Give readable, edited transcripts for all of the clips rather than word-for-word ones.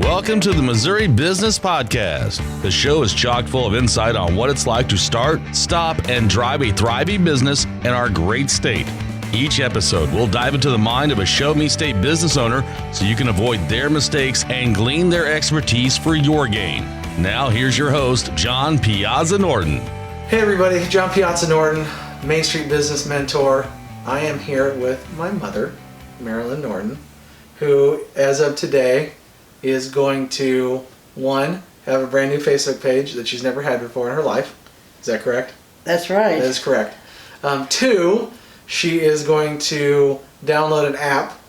Welcome to the Missouri Business Podcast. The show is chock full of insight on what it's like to start, stop, and drive a thriving business in our great state. Each episode, we'll dive into the mind of a Show Me State business owner so you can avoid their mistakes and glean their expertise for your gain. Now, here's your host, John Piazza Norton. Hey everybody, John Piazza Norton, Main Street Business Mentor. I am here with my mother, Marilyn Norton, who, as of today, is going to, one, have a brand new Facebook page that she's never had before in her life. Is that correct? That's right. That is correct. Two, she is going to download an app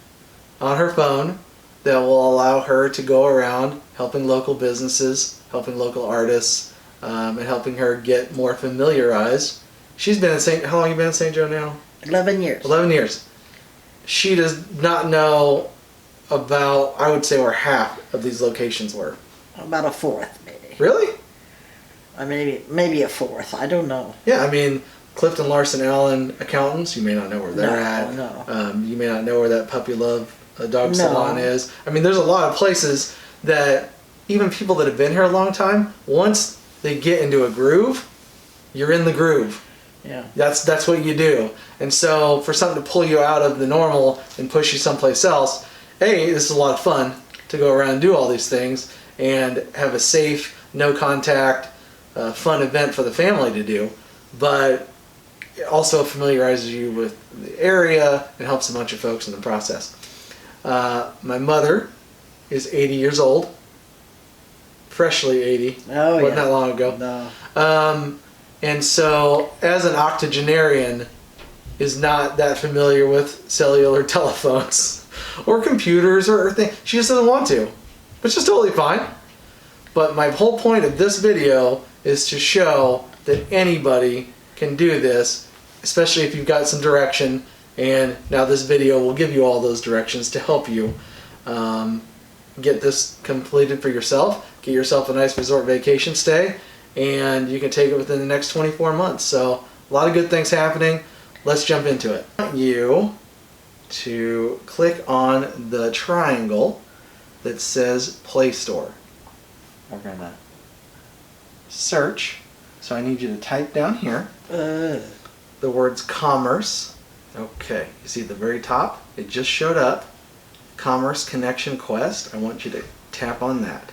on her phone that will allow her to go around helping local businesses, helping local artists, and helping her get more familiarized. She's been in St. How long have you been in St. Joe now? 11 years. 11 years. She does not know about, I would say, where half of these locations were. About a fourth, maybe. Really? Maybe a fourth. I don't know. Yeah, I mean, Clifton Larson Allen Accountants, you may not know where they're at. No. You may not know where that Puppy Love dog salon is. I mean, there's a lot of places that even people that have been here a long time, once they get into a groove, you're in the groove. Yeah. That's what you do. And so for something to pull you out of the normal and push you someplace else, hey, this is a lot of fun to go around and do all these things and have a safe, no contact, fun event for the family to do. But it also familiarizes you with the area and helps a bunch of folks in the process. My mother is 80 years old. Freshly 80. Oh, Wasn't yeah. that long ago. No. And so, as an octogenarian, is not that familiar with cellular telephones or computers or things. She just doesn't want to, which is totally fine. But my whole point of this video is to show that anybody can do this, especially if you've got some direction. And now this video will give you all those directions to help you get this completed for yourself, get yourself a nice resort vacation stay, and you can take it within the next 24 months. So a lot of good things happening. Let's jump into it. I want you to click on the triangle that says Play Store. We're gonna search. So I need you to type down here the words commerce. Okay, you see at the very top, it just showed up. Commerce Connection Quest. I want you to tap on that.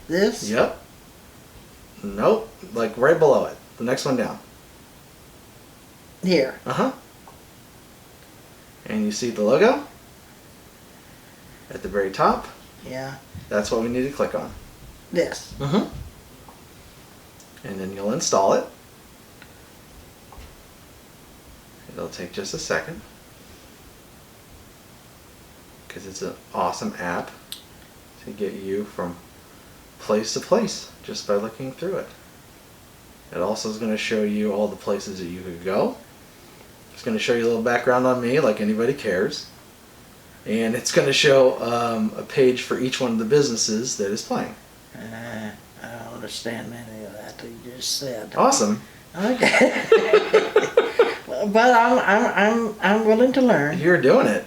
This? Yep. Nope, like right below it. The next one down. Here. Uh-huh. And you see the logo? At the very top? Yeah. That's what we need to click on. This. Mm-hmm. And then you'll install it. It'll take just a second, because it's an awesome app to get you from place to place just by looking through it. It also is going to show you all the places that you could go. It's going to show you a little background on me, like anybody cares. And it's going to show a page for each one of the businesses that is playing. I don't understand any of that you just said. Awesome. Okay. But I'm willing to learn. You're doing it.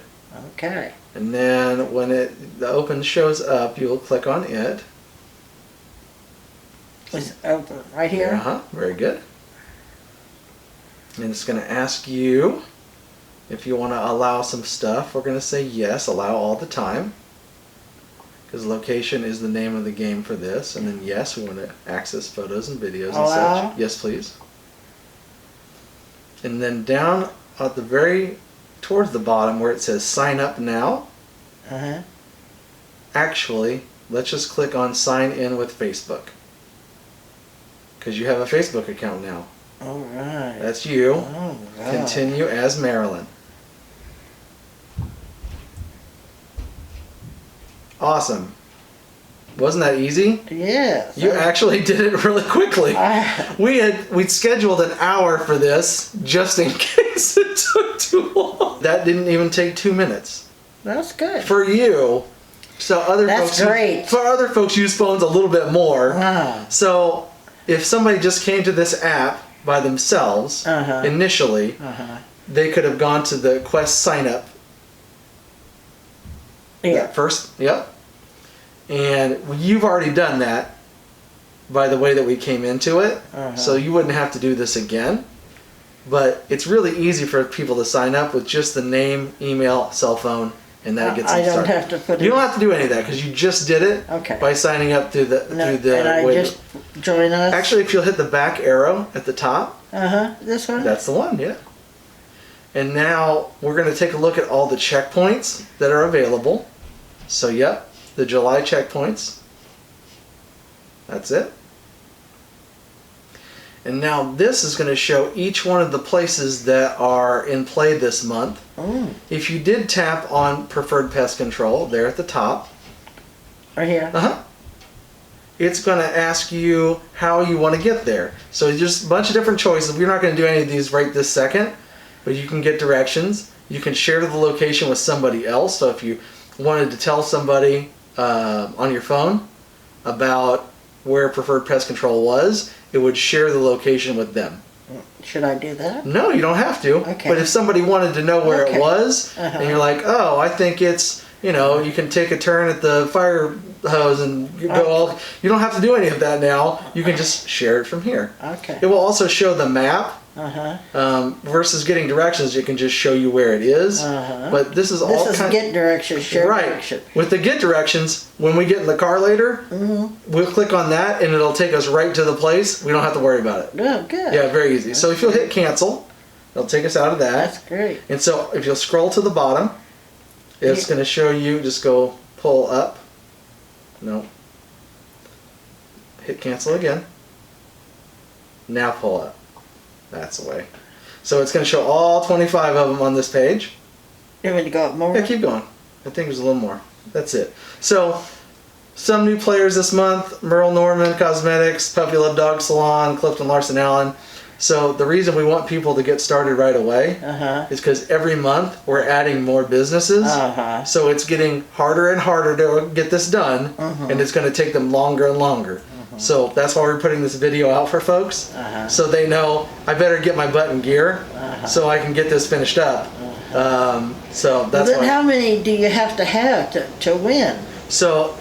Okay. And then when the open shows up, you'll click on it. It's open right here. Uh-huh. Very good. And it's going to ask you if you want to allow some stuff. We're going to say yes, allow all the time, because location is the name of the game for this. And then yes, we want to access photos and videos Allow? and such. Yes, please. And then down at the very towards the bottom where it says sign up now, Uh-huh. actually, let's just click on sign in with Facebook, because you have a Facebook account now. All right. That's you. Oh, God. Continue as Marilyn. Awesome. Wasn't that easy? Yes. You actually did it really quickly. We'd scheduled an hour for this just in case it took too long. That didn't even take 2 minutes. That's good. For you. So That's great. For other folks use phones a little bit more. Wow. So if somebody just came to this app by themselves initially, they could have gone to the Quest sign up. Yeah. First, yep. And you've already done that by the way that we came into it. So you wouldn't have to do this again. But it's really easy for people to sign up with just the name, email, cell phone, and that gets them I don't started. have to put it. You don't have to do any of that because you just did it by signing up through the and I just join us. Actually, if you'll hit the back arrow at the top. This one. That's the one, yeah. And now we're going to take a look at all the checkpoints that are available. So, yep, the July checkpoints. That's it. And now this is going to show each one of the places that are in play this month. If you did tap on Preferred Pest Control there at the top. Right here. It's going to ask you how you want to get there. So there's a bunch of different choices. We're not going to do any of these right this second, but you can get directions. You can share the location with somebody else. So if you wanted to tell somebody on your phone about where Preferred Pest Control was, it would share the location with them. Should I do that? No, you don't have to. Okay. But if somebody wanted to know where it was, and you're like, oh, I think it's, you can take a turn at the fire hose and go all, you don't have to do any of that now. You can just share it from here. Okay. It will also show the map. Versus getting directions, it can just show you where it is. But this is all get directions, share direction. With the get directions, when we get in the car later, we'll click on that and it'll take us right to the place. We don't have to worry about it. Oh, good. Yeah, very easy. So if you'll hit cancel, it'll take us out of that. That's great. And so if you'll scroll to the bottom, it's going to show you, just go pull up. No. Hit cancel again. Now pull up. That's the way. So it's going to show all 25 of them on this page. You want me to go up more? Yeah, keep going. I think there's a little more. That's it. So, some new players this month. Merle Norman Cosmetics, Puppy Love Dog Salon, Clifton Larson Allen. So the reason we want people to get started right away is because every month we're adding more businesses. So it's getting harder and harder to get this done, and it's going to take them longer and longer. So that's why we're putting this video out for folks, so they know I better get my butt in gear so I can get this finished up. So that's then how many do you have to win? So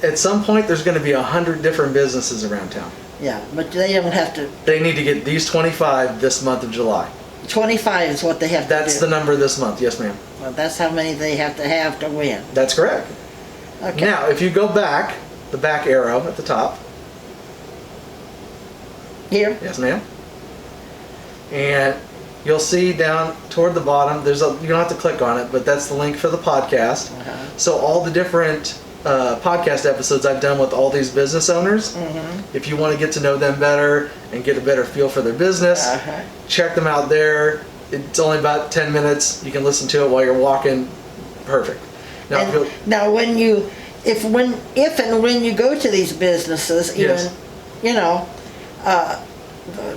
at some point there's going to be 100 different businesses around town. Yeah, but they don't have to. They need to get these 25 this month of July. 25 is what they have to do. That's the number this month, yes ma'am. Well, that's how many they have to win. That's correct. Okay. Now, if you go back, the back arrow at the top. Here? Yes ma'am. And you'll see down toward the bottom, you don't have to click on it, but that's the link for the podcast. So all the different podcast episodes I've done with all these business owners. If you want to get to know them better and get a better feel for their business, check them out there. It's only about 10 minutes. You can listen to it while you're walking. Perfect. Now if and when you go to these businesses,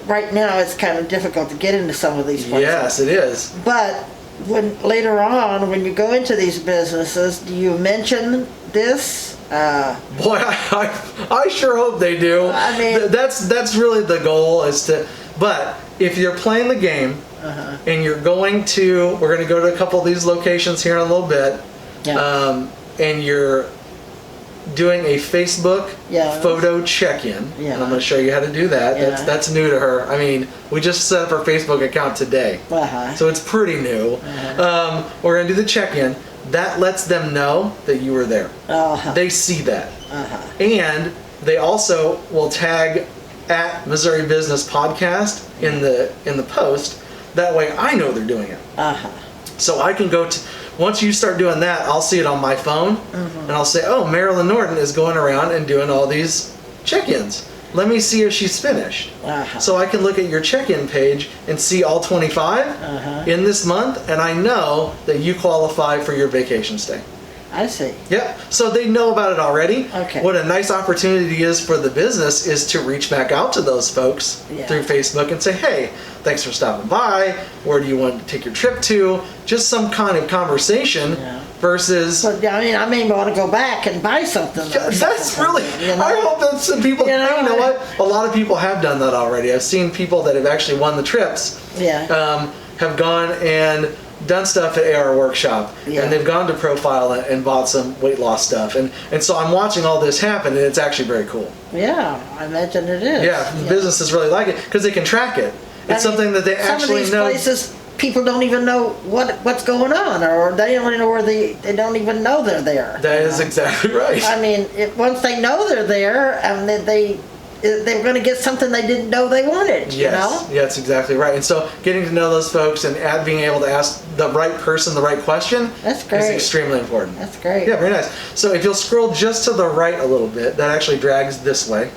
right now it's kind of difficult to get into some of these places. Yes, it is. But later on, when you go into these businesses, do you mention this? Boy, I sure hope they do. I mean, that's really the goal but if you're playing the game and you're we're going to go to a couple of these locations here in a little bit, and you're doing a Facebook photo check-in, and I'm going to show you how to do that. That's new to her. I mean, we just set up her Facebook account today, so it's pretty new. We're going to do the check-in. That lets them know that you were there. They see that, and they also will tag at Missouri Business Podcast in the post. That way, I know they're doing it. So I can go to. Once you start doing that, I'll see it on my phone, and I'll say, oh, Marilyn Norton is going around and doing all these check-ins. Let me see if she's finished. So I can look at your check-in page and see all 25 in this month, and I know that you qualify for your vacation stay. I see. Yep. So they know about it already. Okay. What a nice opportunity is for the business is to reach back out to those folks through Facebook and say, hey, thanks for stopping by. Where do you want to take your trip to? Just some kind of conversation versus... So, I may want to go back and buy something. That's really... I hope that some people... You know what? A lot of people have done that already. I've seen people that have actually won the trips have gone and done stuff at AR Workshop, Yeah. and they've gone to Profile and bought some weight loss stuff, and so I'm watching all this happen, and it's actually very cool. Yeah, I imagine it is. Yeah, businesses really like it because they can track it. It's something that they actually some of these know. places, people don't even know what's going on, or they don't even know they don't even know they're there. That is exactly right. I mean, once they know they're there, and they're going to get something they didn't know they wanted. Yes, You know? yeah, that's exactly right. And so getting to know those folks and being able to ask the right person the right question That's is great. extremely important. That's great. Yeah, very nice. So if you'll scroll just to the right a little bit, that actually drags this way.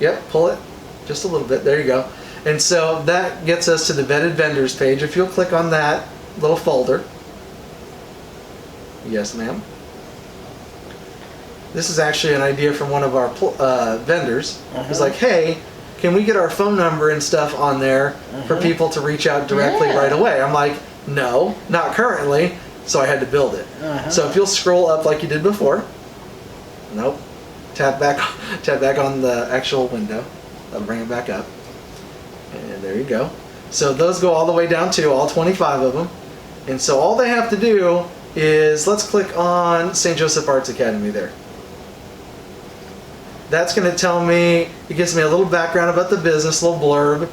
Yep, pull it just a little bit. There you go. And so that gets us to the vetted vendors page. If you'll click on that little folder. Yes, ma'am. This is actually an idea from one of our vendors. He's like, hey, can we get our phone number and stuff on there for people to reach out directly right away? I'm like, no, not currently. So I had to build it. So if you'll scroll up like you did before. Nope. Tap back on the actual window. That'll bring it back up. And there you go. So those go all the way down to all 25 of them. And so all they have to do is, let's click on St. Joseph Arts Academy there. That's going to tell me, it gives me a little background about the business, a little blurb.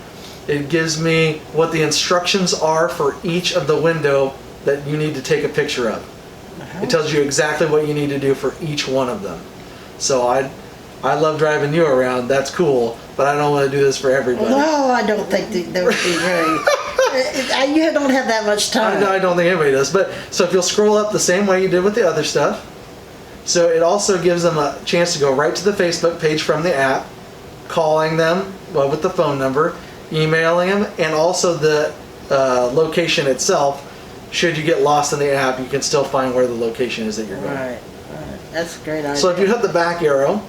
It gives me what the instructions are for each of the window that you need to take a picture of. It tells you exactly what you need to do for each one of them. So I love driving you around, that's cool, but I don't want to do this for everybody. No, I don't think that would be very... You don't have that much time. I don't think anybody does. But so if you'll scroll up the same way you did with the other stuff, so it also gives them a chance to go right to the Facebook page from the app, calling them with the phone number, emailing them, and also the location itself. Should you get lost in the app, you can still find where the location is that you're going. Right. That's a great idea. So if you hit the back arrow,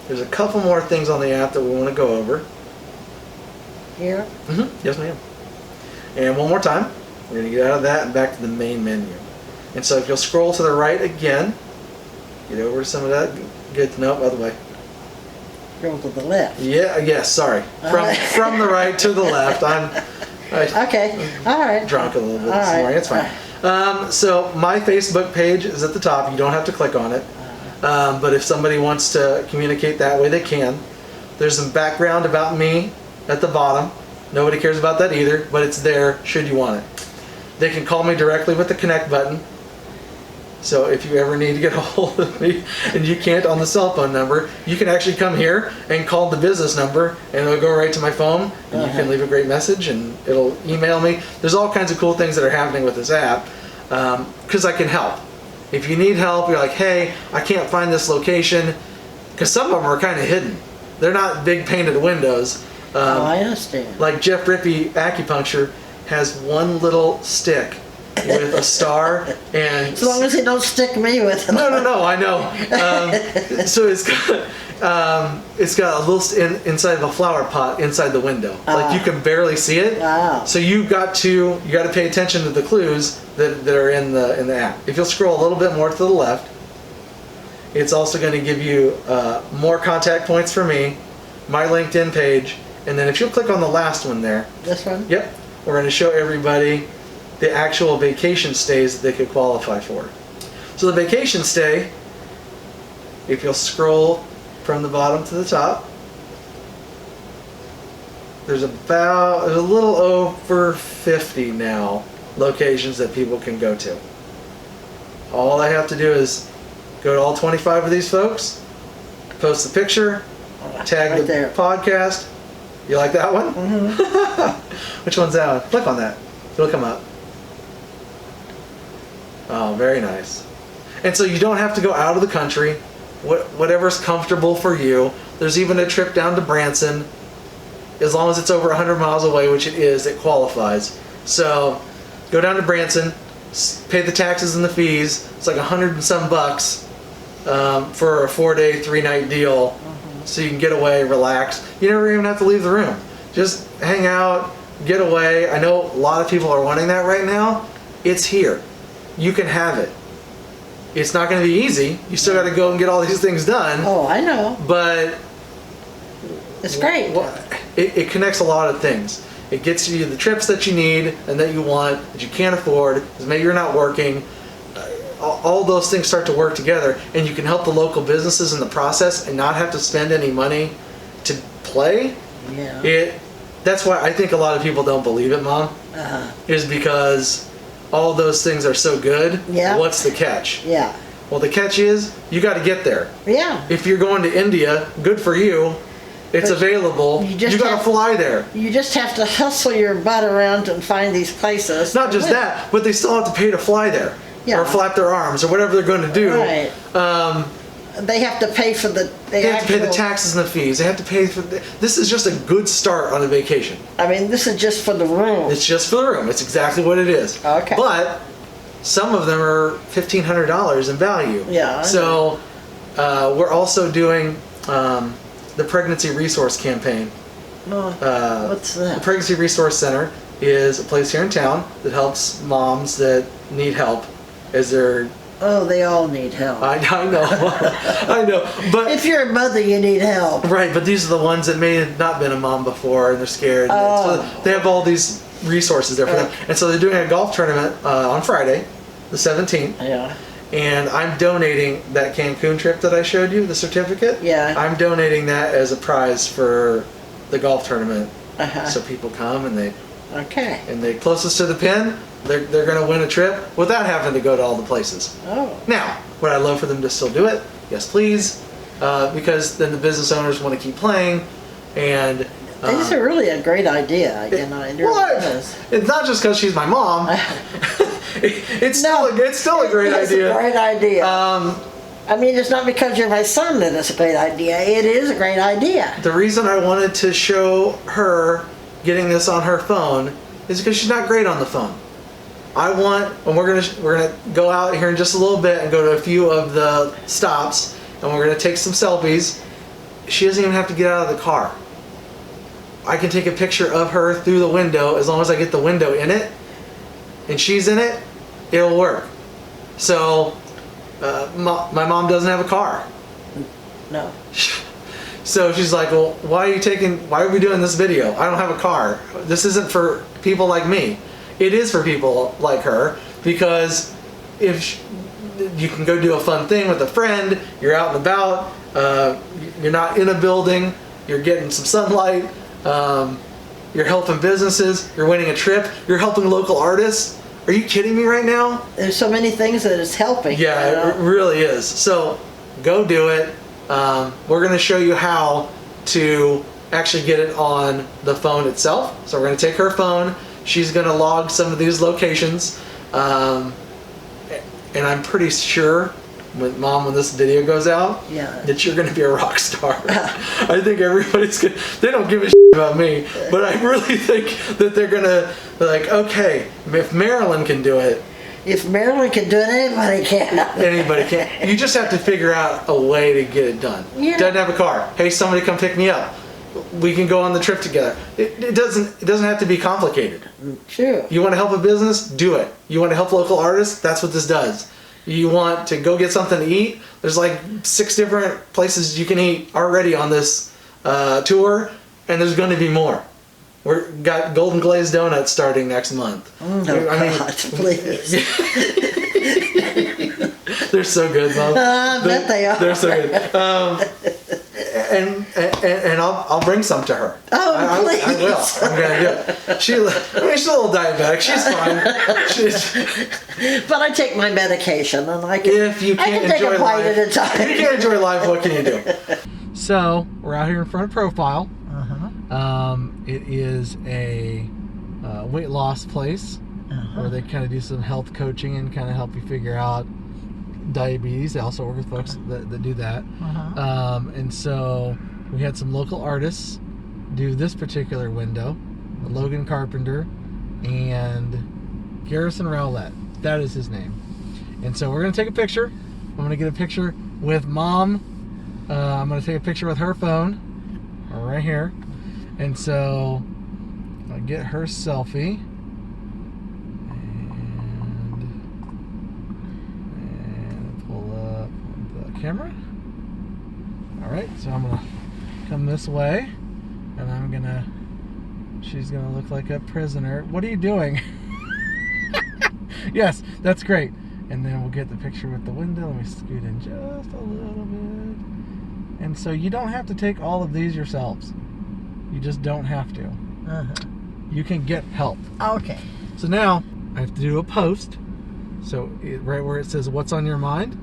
there's a couple more things on the app that we want to go over. Here? Yes, ma'am. And one more time, we're going to get out of that and back to the main menu. And so if you'll scroll to the right again, get over to some of that. Good. Nope, other way. Go to the left. Yeah. Yes. Sorry. From the right to the left. Okay. All right. Drunk a little bit All this right. morning. It's fine. So my Facebook page is at the top. You don't have to click on it. But if somebody wants to communicate that way, they can. There's some background about me at the bottom. Nobody cares about that either, but it's there should you want it. They can call me directly with the connect button. So if you ever need to get a hold of me and you can't on the cell phone number, you can actually come here and call the business number and it'll go right to my phone and you can leave a great message and it'll email me. There's all kinds of cool things that are happening with this app because I can help. If you need help, you're like, hey, I can't find this location, because some of them are kind of hidden. They're not big painted windows. I understand. Like Jeff Rippey Acupuncture has one little stick with a star, and As long as they don't stick me with it. no, I know. So it's got a little inside of a flower pot inside the window. Like you can barely see it. Wow. So you got to pay attention to the clues that are in the app. If you'll scroll a little bit more to the left, it's also going to give you more contact points for me, my LinkedIn page, and then if you'll click on the last one there. This one? Yep. We're going to show everybody the actual vacation stays that they could qualify for. So the vacation stay, if you'll scroll from the bottom to the top, there's a little over 50 now locations that people can go to. All I have to do is go to all 25 of these folks, post the picture, tag Right the there. podcast. You like that one? Mm-hmm. Which one's that one? Click on that. It'll come up. Oh, very nice. And so you don't have to go out of the country. Whatever's comfortable for you. There's even a trip down to Branson. As long as it's over 100 miles away, which it is, it qualifies. So go down to Branson, pay the taxes and the fees. It's like $100 and some bucks for a 4-day, 3-night deal. So you can get away, relax. You never even have to leave the room. Just hang out, get away. I know a lot of people are wanting that right now. It's here. You can have it. It's not going to be easy. You still got to go and get all these things done. Oh, I know. But It's great. it connects a lot of things. It gets you the trips that you need and that you want, that you can't afford, because maybe you're not working. All those things start to work together, and you can help the local businesses in the process and not have to spend any money to play. Yeah. That's why I think a lot of people don't believe it, Mom, is because all those things are so good. Yeah. What's the catch? Yeah. Well, the catch is you got to get there. Yeah. If you're going to India, good for you. It's But available. You got to fly there. You just have to hustle your butt around and find these places. Not just that, but they still have to pay to fly there. Yeah. Or flap their arms or whatever they're going to do. Right. They have to pay for they have to pay the taxes and the fees. They have to pay for this is just a good start on a vacation. I mean, this is just for the room. It's just for the room. It's exactly what it is. Okay. But some of them are $1,500 in value. Yeah. So we're also doing the Pregnancy Resource Campaign. What's that? The Pregnancy Resource Center is a place here in town that helps moms that need help as they're... Oh, they all need help. I know. I know. But if you're a mother, you need help. Right, but these are the ones that may have not been a mom before and they're scared. So they have all these resources there for them. And so they're doing a golf tournament on Friday, the 17th. Yeah. And I'm donating that Cancun trip that I showed you, the certificate. Yeah. I'm donating that as a prize for the golf tournament. Uh-huh. So people come and they closest to the pin, they're going to win a trip without having to go to all the places. Oh. Now, would I love for them to still do it? Yes, please. Because then the business owners want to keep playing. And this is really a great idea. It's not just because she's my mom. it's still a great idea. It's a great idea. I mean, it's not because you're my son that it's a great idea. It is a great idea. The reason I wanted to show her getting this on her phone is because she's not great on the phone. And we're gonna go out here in just a little bit and go to a few of the stops, and we're gonna take some selfies. She doesn't even have to get out of the car. I can take a picture of her through the window as long as I get the window in it, and she's in it. It'll work. So, my mom doesn't have a car. No. So she's like, well, why are we doing this video? I don't have a car. This isn't for people like me. It is for people like her, because if you can go do a fun thing with a friend, you're out and about, you're not in a building, you're getting some sunlight, you're helping businesses, you're winning a trip, you're helping local artists. Are you kidding me right now? There's so many things that it's helping. Yeah, it really is. So go do it. We're going to show you how to actually get it on the phone itself. So we're going to take her phone. She's going to log some of these locations. And I'm pretty sure, when this video goes out, that you're going to be a rock star. I think everybody's going to... They don't give a shit about me, but I really think that they're going to be like, okay, if Marilyn can do it, if Marilyn can do it, anybody can. Anybody can. You just have to figure out a way to get it done. Yeah. Doesn't have a car. Hey, somebody come pick me up. We can go on the trip together. It doesn't have to be complicated. Sure. You want to help a business? Do it. You want to help local artists? That's what this does. You want to go get something to eat? There's like 6 different places you can eat already on this tour, and there's going to be more. We've got golden glazed donuts starting next month. God, please. They're so good, Mom. I bet they are. They're so good. And I'll bring some to her. Oh, please. I will. I'm gonna do it. She's a little diabetic. She's fine. But I take my medication, and I can take a bite at a time. If you can't enjoy life, what can you do? So we're out here in front of Profile. It is a weight loss place where they kind of do some health coaching and kind of help you figure out diabetes. They also work with folks that do that. And so we had some local artists do this particular window, Logan Carpenter and Garrison Rowlett. That is his name. And so we're going to take a picture. I'm going to get a picture with Mom. I'm going to take a picture with her phone right here. And so I'll get her selfie. And pull up the camera. Alright, so I'm going to come this way. And I'm going to She's gonna look like a prisoner. What are you doing? Yes, that's great. And then we'll get the picture with the window. Let me scoot in just a little bit. And so you don't have to take all of these yourselves. You just don't have to. Uh-huh. You can get help. Okay. So now I have to do a post. So right where it says what's on your mind,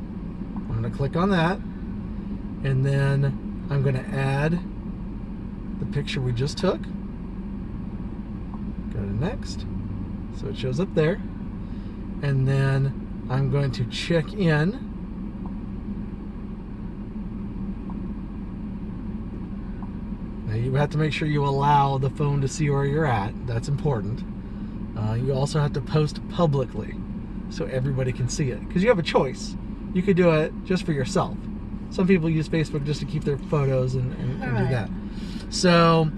I'm going to click on that. And then I'm going to add the picture we just took. Go to next. So it shows up there. And then I'm going to check in. Now you have to make sure you allow the phone to see where you're at. That's important. You also have to post publicly so everybody can see it. Because you have a choice. You could do it just for yourself. Some people use Facebook just to keep their photos and do that. So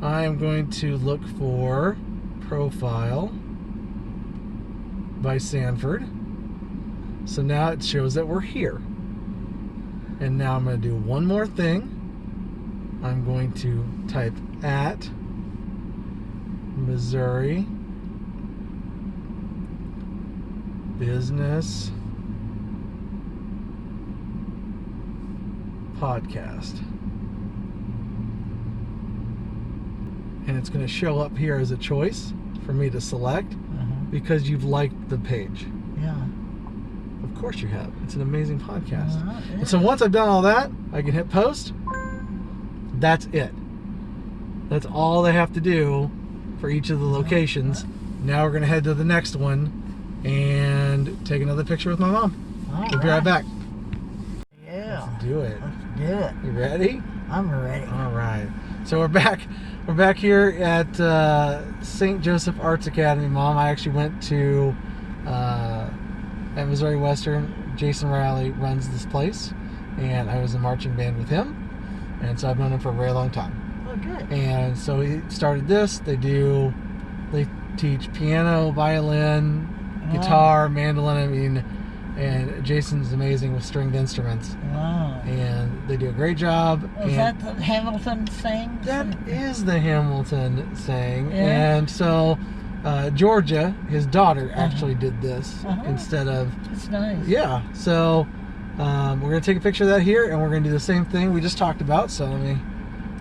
I am going to look for profile by Sanford. So now it shows that we're here. And now I'm going to do one more thing. I'm going to type at Missouri Business Podcast. And it's going to show up here as a choice for me to select because you've liked the page. Yeah. Of course you have. It's an amazing podcast. Yeah. And so once I've done all that, I can hit post. That's it. That's all they have to do for each of the locations. Now we're going to head to the next one and take another picture with my mom. We'll be right back. Yeah. Let's do it. Let's do it. You ready? I'm ready. All right. So we're back. We're back here at St. Joseph Arts Academy, Mom. I actually went to at Missouri Western. Jason Riley runs this place, and I was in marching band with him, and so I've known him for a very long time. Oh, good. And so he started this. They teach piano, violin, guitar, mandolin. I mean, and Jason's amazing with stringed instruments. Wow. And they do a great job. Is that the Hamilton thing? That is the Hamilton saying. Yeah. And so Georgia, his daughter, actually did this instead of... It's nice. Yeah. So we're going to take a picture of that here, and we're going to do the same thing we just talked about. So let me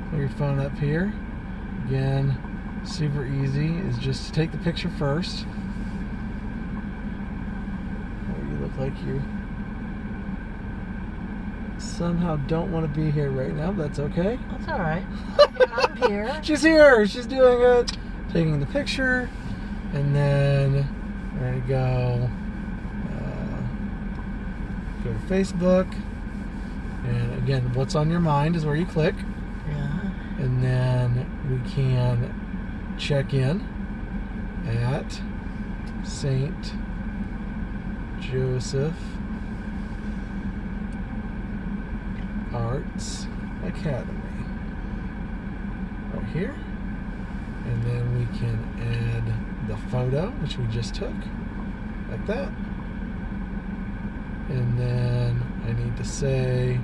put your phone up here. Again, super easy is just to take the picture first. Oh, you look like you somehow don't want to be here right now, but that's okay. That's all right. I'm here. She's here. She's doing it. Taking the picture, and then we're going to go to Facebook. And again, what's on your mind is where you click. Yeah. And then we can check in at St. Joseph Arts Academy. Right here. And then we can add the photo, which we just took, like that. And then I need to say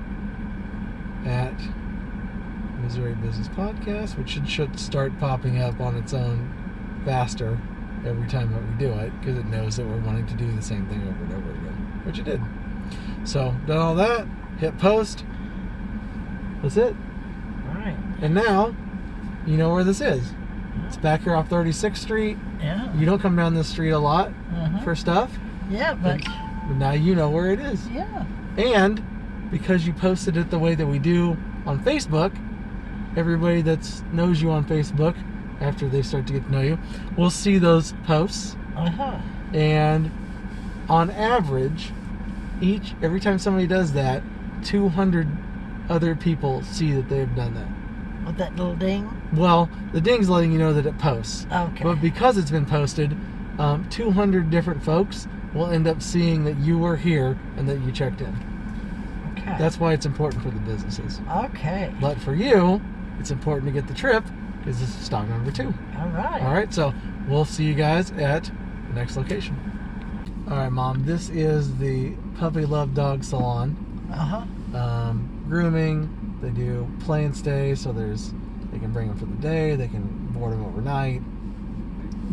at Missouri Business Podcast, which should start popping up on its own faster every time that we do it, because it knows that we're wanting to do the same thing over and over again, which it did. So, done all that, hit post. That's it. All right. And now, you know where this is. It's back here off 36th Street. Yeah. You don't come down this street a lot for stuff. Yeah, but now you know where it is. yeah. And because you posted it the way that we do on Facebook, everybody that knows you on Facebook, after they start to get to know you, will see those posts. And on average, every time somebody does that, 200 other people see that they've done that. With that little ding? Well, the ding's letting you know that it posts. Okay. But because it's been posted, 200 different folks will end up seeing that you were here and that you checked in. Okay. That's why it's important for the businesses. Okay. But for you, it's important to get the trip because this is stop number 2. All right. All right, so we'll see you guys at the next location. All right, Mom, this is the Puppy Love Dog Salon. Grooming. They do play and stay, so they can bring them for the day. They can board them overnight.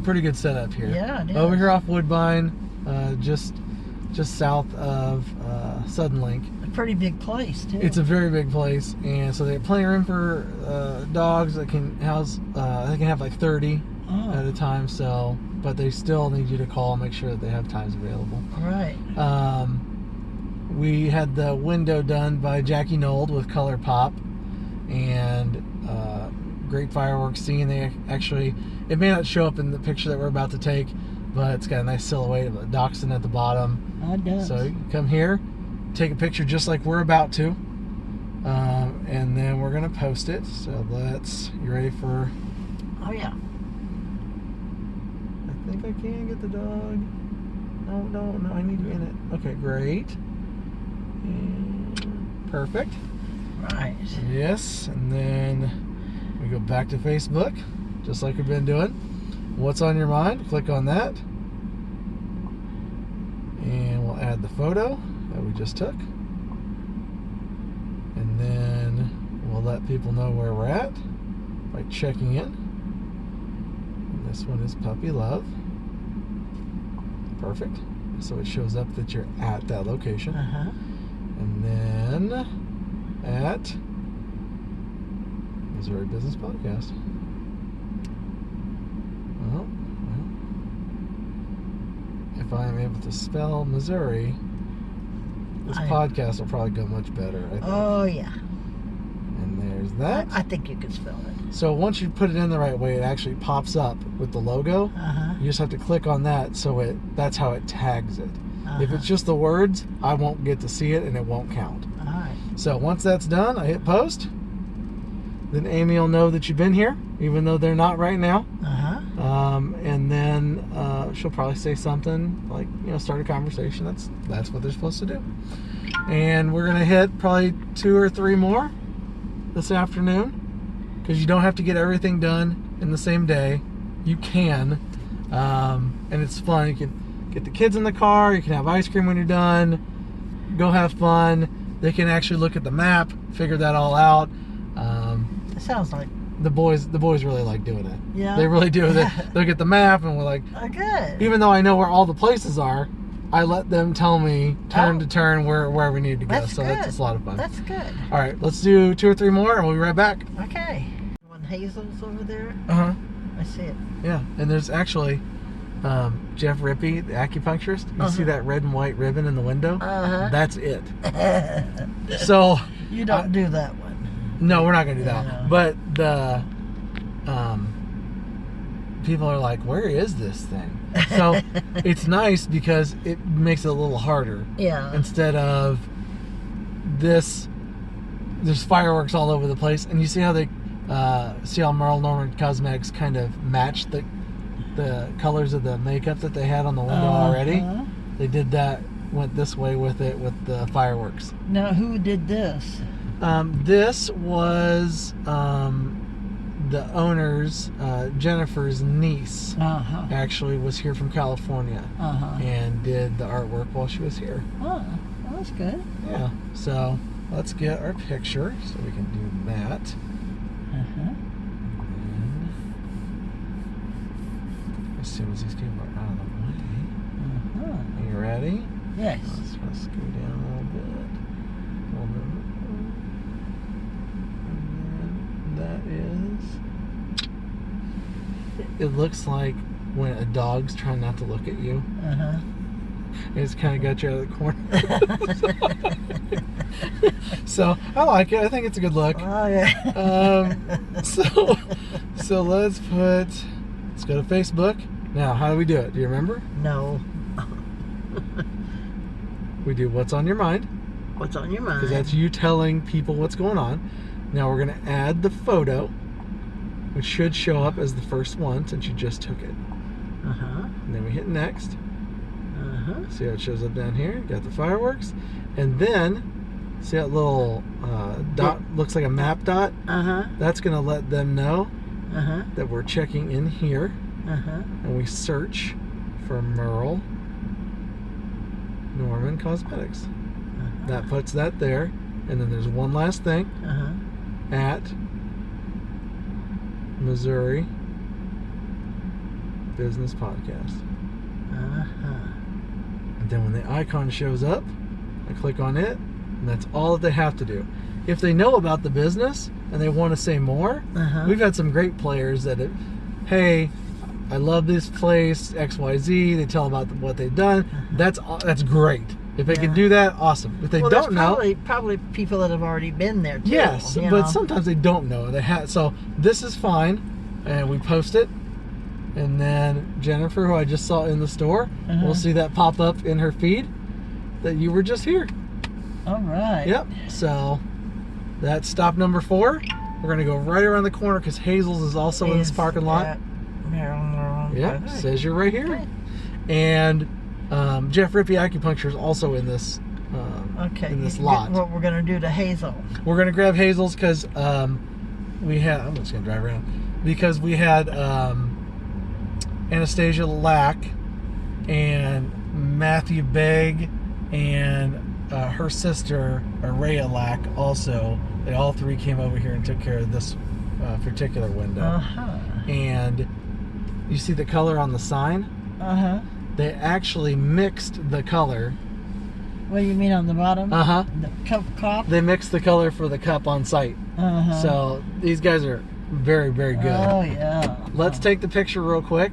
Pretty good setup here. Yeah, it is. Over here off Woodbine, just south of Sudden Link. A pretty big place, too. It's a very big place, and so they have plenty of room for dogs that can house. They can have like 30 at a time. So, but they still need you to call and make sure that they have times available. Right. We had the window done by Jackie Nold with Color Pop, and great fireworks scene. They actually, it may not show up in the picture that we're about to take, but it's got a nice silhouette of a dachshund at the bottom. It does. So you can come here, take a picture just like we're about to, and then we're gonna post it. So you ready for? Oh yeah. I think I can get the dog. No, I need you in it. Okay, great. And perfect. Right. Yes, and then we go back to Facebook, just like we've been doing. What's on your mind? Click on that. And we'll add the photo that we just took. And then we'll let people know where we're at by checking in. And this one is Puppy Love. Perfect. So it shows up that you're at that location. And then at Missouri Business Podcast. Well, if I am able to spell Missouri, this podcast will probably go much better, I think. Oh yeah. And there's that. I think you can spell it. So once you put it in the right way, it actually pops up with the logo. You just have to click on that, so that's how it tags it. If it's just the words, I won't get to see it and it won't count. Alright. So once that's done, I hit post. Then Amy will know that you've been here, even though they're not right now. And then she'll probably say something like, start a conversation. That's what they're supposed to do. And we're gonna hit probably 2 or 3 more this afternoon, because you don't have to get everything done in the same day. You can, and it's fun. You can get the kids in the car. You can have ice cream when you're done. Go have fun. They can actually look at the map, figure that all out. It sounds like the boys really like doing it. Yeah. They really do. They look at the map and we're like, good. even though I know where all the places are, I let them tell me turn to turn where we need to go. That's so good. that's a lot of fun. That's good. All right, let's do 2 or 3 more and we'll be right back. Okay. One Hazel's over there. I see it. Yeah, and there's actually Jeff Rippey, the acupuncturist. You see that red and white ribbon in the window? That's it. So you don't do that one. No, we're not gonna do that. Yeah. But the people are like, where is this thing? So it's nice because it makes it a little harder. Yeah. Instead of this, there's fireworks all over the place, and you see how Merle Norman Cosmetics kind of matched the colors of the makeup that they had on the window already. They did that, went this way with it with the fireworks. Now, who did this? This was the owner's, Jennifer's niece, actually was here from California and did the artwork while she was here. Oh, that's good. Yeah, so let's get our picture so we can do that. As soon as these people are out of the way. Are you ready? Yes. Let's go down a little bit. And then that is. It looks like when a dog's trying not to look at you. It's kind of got you out of the corner. So I like it. I think it's a good look. Oh yeah. So let's go to Facebook. Now, how do we do it? Do you remember? No. We do what's on your mind. What's on your mind? Because that's you telling people what's going on. Now we're going to add the photo, which should show up as the first one since you just took it. And then we hit next. See how it shows up down here? Got the fireworks. And then, see that little dot, looks like a map dot? That's going to let them know that we're checking in here. And we search for Merle Norman Cosmetics. That puts that there. And then there's one last thing. At Missouri Business Podcast. Uh-huh. And then when the icon shows up, I click on it, and that's all that they have to do. If they know about the business and they want to say more, we've had some great players that have, hey, I love this place, XYZ. They tell about what they've done. That's great. If they can do that, awesome. If they don't know, probably people that have already been there too. Yes, but sometimes they don't know. So this is fine, and we post it, and then Jennifer, who I just saw in the store, will see that pop up in her feed that you were just here. All right. Yep. So that's stop number 4. We're gonna go right around the corner because Hazel's is also in this parking lot. Yeah, says you're right here. Okay. And Jeff Rippey Acupuncture is also in this in this lot. What we're going to do to Hazel. We're going to grab Hazel's because we had, I'm just going to drive around, because we had Anastasia Lack and Matthew Begg and her sister Araya Lack also. They all 3 came over here and took care of this particular window. And you see the color on the sign? They actually mixed the color. What do you mean on the bottom? The cup? They mixed the color for the cup on site. So these guys are very, very good. Oh, yeah. Let's take the picture real quick.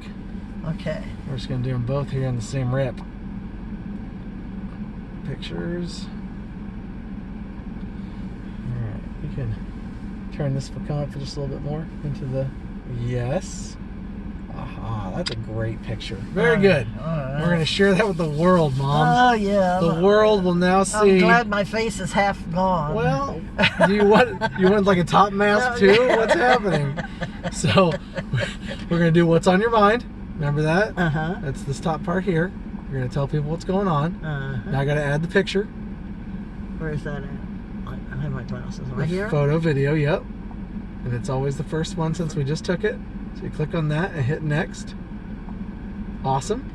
Okay. We're just going to do them both here in the same rip. Pictures. Alright, you can turn this for come up for just a little bit more into the... Yes. Aha, that's a great picture. Very good. Right. We're going to share that with the world, Mom. Oh, yeah. The world will now see... I'm glad my face is half gone. Well, do you want like a top mask too? What's happening? So, we're going to do what's on your mind. Remember that? That's this top part here. You're going to tell people what's going on. Now I got to add the picture. Where is that at? I have my glasses. Right here? Photo, video, yep. And it's always the first one since we just took it. So you click on that and hit next. Awesome.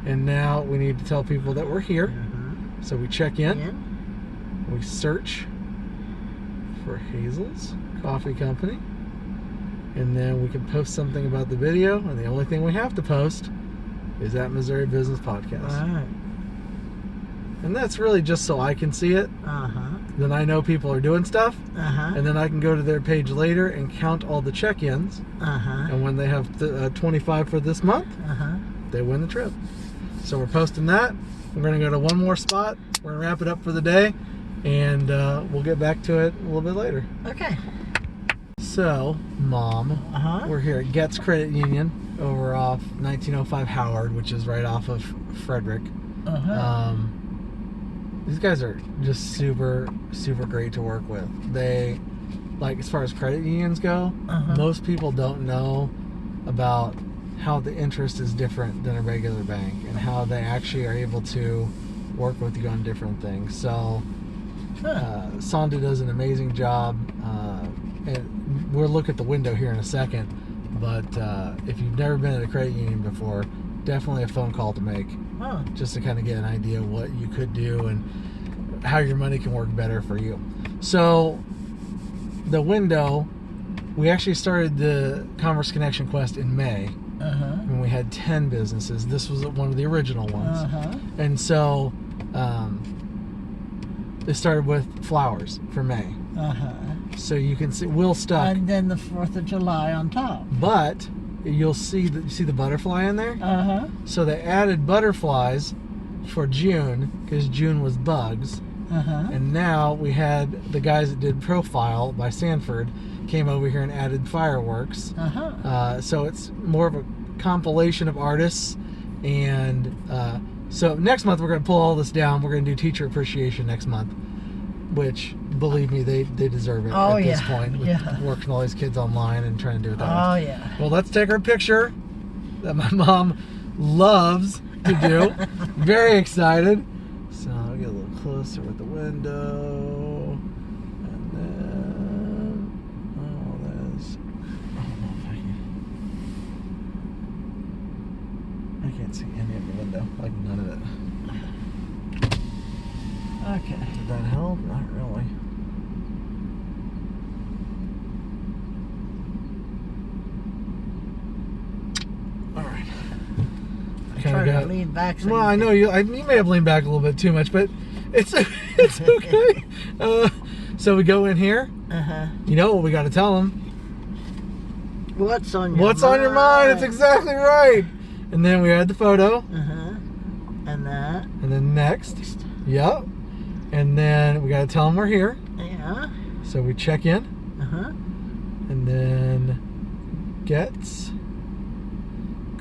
And now we need to tell people that we're here. So we check in. We search for Hazel's Coffee Company. And then we can post something about the video. And the only thing we have to post is that Missouri Business Podcast. All right. And that's really just so I can see it. Then I know people are doing stuff. And then I can go to their page later and count all the check-ins. And when they have 25 for this month, they win the trip. So we're posting that. We're going to go to one more spot. We're going to wrap it up for the day. And we'll get back to it a little bit later. Okay. So, Mom, we're here at Goetz Credit Union over off 1905 Howard, which is right off of Frederick. These guys are just super, super great to work with. They, like, as far as credit unions go, most people don't know about how the interest is different than a regular bank and how they actually are able to work with you on different things. So, Sonda does an amazing job. And we'll look at the window here in a second. But if you've never been at a credit union before, definitely a phone call to make. Just to kind of get an idea of what you could do and how your money can work better for you. So the window, we actually started the Commerce Connection Quest in May when we had 10 businesses. This was one of the original ones. And so they started with flowers for May. So you can see, we'll stuck. And then the 4th of July on top. But you'll see the butterfly in there? So they added butterflies for June, because June was bugs. And now we had the guys that did Profile by Sanford came over here and added fireworks. So it's more of a compilation of artists. And so next month we're going to pull all this down. We're going to do teacher appreciation next month, which, believe me, they deserve it at this point. With working all these kids online and trying to do it that way. Well, let's take our picture that my mom loves to do. Very excited. So I'll get a little closer with the window. And then all this. I don't know if I can't see any of the window. Like none of it. Okay. Did that help? Not really. Alright. trying got. to lean back. So Well, I know you may have leaned back a little bit too much, but it's it's okay. So we go in here. You know what we got to tell them? What's on your What's mind? on your mind? It's exactly right. And then we add the photo. And that. And then next. Yep. And then we got to tell them we're here. Yeah. So we check in. And then Goetz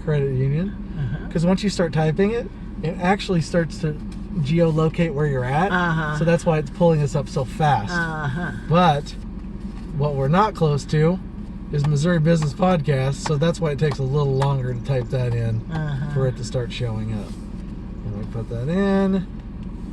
Credit Union. Because once you start typing it, it actually starts to geolocate where you're at. So that's why it's pulling us up so fast. But what we're not close to is Missouri Business Podcast, so that's why it takes a little longer to type that in for it to start showing up. And we put that in,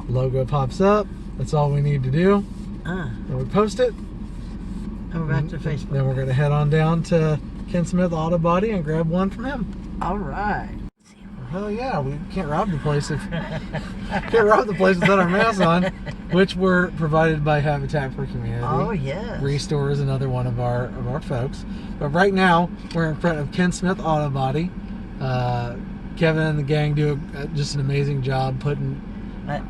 logo pops up, that's all we need to do. And we post it. And we're back to Facebook. Then we're going to head on down to Smith Autobody and grab one from him. All right. Hell yeah, we can't rob the place without our masks on, which were provided by Habitat for Humanity. Oh yes. Restore is another one of our folks. But right now we're in front of Smith Autobody. Kevin and the gang do just an amazing job putting.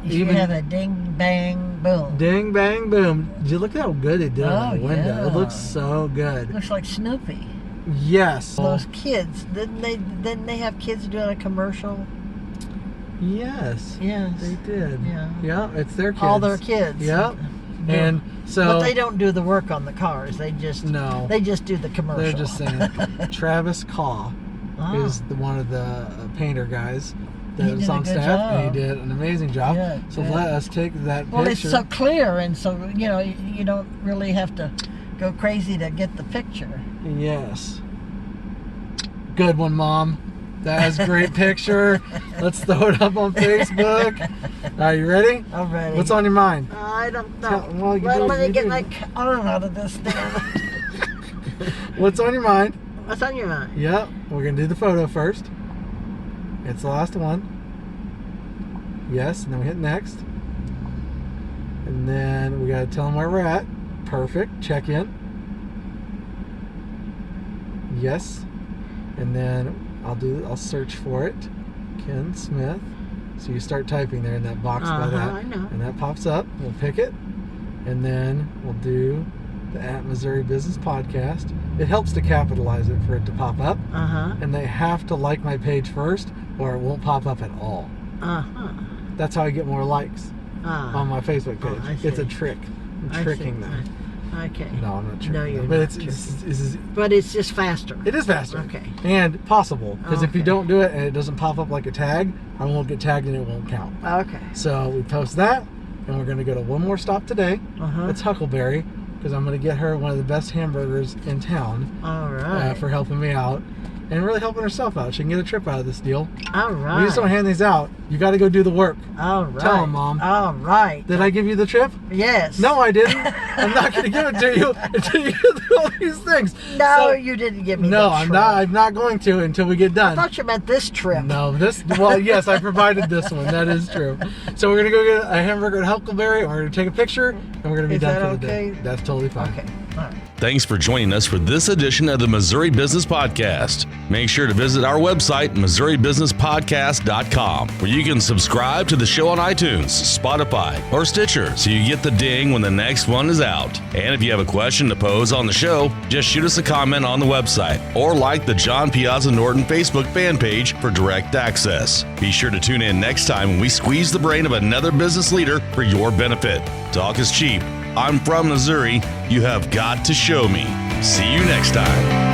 You have a ding bang boom. Ding bang boom! Did you look at how good they did on the window? Yeah. It looks so good. Looks like Snoopy. Yes. Those kids, didn't they have kids doing a commercial? Yes. Yes. They did. Yeah. Yeah, it's their kids. All their kids. Yep. And so. But they don't do the work on the cars. They just No. They just do the commercial. They're just saying. Travis Caw is one of the painter guys that He was did a on good staff, job. and he did an amazing job. Good, so good. let us take that Well, picture. it's so clear, and so you don't really have to go crazy to get the picture. Yes. Good one, Mom. That is a great picture. Let's throw it up on Facebook. Are you ready? I'm ready. What's on your mind? I don't know. Well, you Let me get do. my arm out of this thing. What's on your mind? What's on your mind? Yep. We're going to do the photo first. It's the last one. Yes, and then we hit next. And then we got to tell them where we're at. Perfect. Check in. Yes. And then I'll search for it. Ken Smith. So you start typing there in that box by that. I know. And that pops up. We'll pick it. And then we'll do the @Missouri Business Podcast. It helps to capitalize it for it to pop up. And they have to like my page first or it won't pop up at all. That's how I get more likes on my Facebook page. I see. It's a trick. I'm tricking them. Okay. No, I'm not tricking No, you're them. not But tricking. it it's just faster. is faster. Okay. And possible. Because if you Okay. don't do it and it doesn't pop up like a tag, I won't get tagged and it won't count. Okay. So we post that and we're going to go to one more stop today. It's Huckleberry because I'm going to get her one of the best hamburgers in town All right. for helping me out. And really helping herself out. She can get a trip out of this deal. All right. We just don't hand these out. You got to go do the work. All right. Tell 'em, Mom. All right. Did I give you the trip? Yes. No, I didn't. I'm not going to give it to you until you do all these things. No, So- you didn't give me No, that I'm trip. not. I'm not going to until we get I done. thought you meant this trip. No, this. Well, yes, I provided this one. That is true. So we're gonna go get a hamburger at Huckleberry, and we're gonna take a picture, and we're gonna be Is done that for the day. okay? That's totally fine. Okay. All right. Thanks for joining us for this edition of the Missouri Business Podcast. Make sure to visit our website, MissouriBusinessPodcast.com, where you can subscribe to the show on iTunes, Spotify, or Stitcher so you get the ding when the next one is out. And if you have a question to pose on the show, just shoot us a comment on the website or like the John Piazza Norton Facebook fan page for direct access. Be sure to tune in next time when we squeeze the brain of another business leader for your benefit. Talk is cheap. I'm from Missouri. You have got to show me. See you next time.